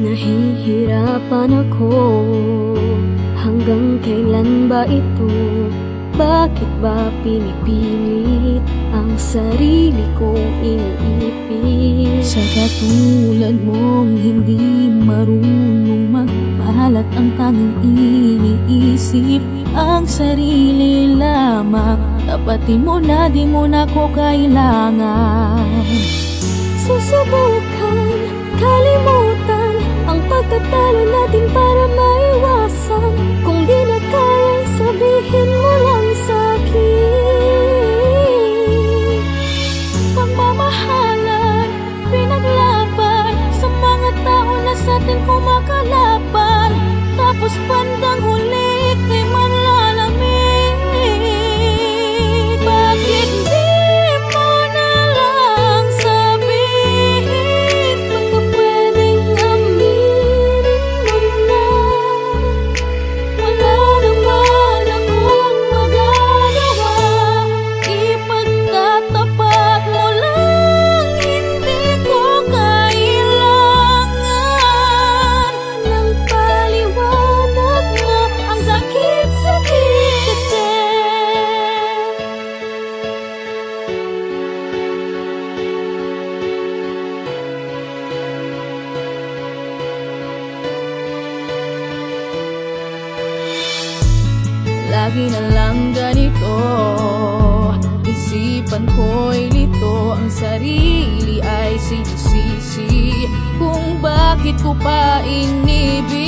Nahihirapan ako, hanggang kailan ba ito? Bakit ba pinipilit ang sarili kong iniipit? Sa katulad mong hindi marunong magpalat, ang tanging iniisip ang sarili lamang. Tapatin mo na, di mo na ko kailangan. Susubukan kalimutan ang pagtatalo natin para maiwasan. Kung di na kaya, sabihin mo lang sa'kin. Pagmamahalan, pinaglaban sa mga tao na sa'tin kumakalaban. Tapos bandang huli, ika'y manlalamig. Bakit di mo na lang sabihin? Baka pwedeng aminin mo na Wala naman akong magagawa. Ipagtatapat mo lang, hindi ko kailangan ng paliwanag mo. ang sakit-sakit kasi. Lagi na lang ganito, isipan ko'y lito, ang sarili ay sinisisi kung bakit ko pa inibig.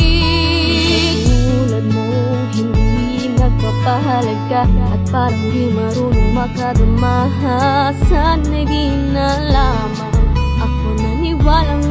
Tulad mo, hindi nagpapahalaga at parang di marunong makadama. Sana'y di na lamang ako naniwalang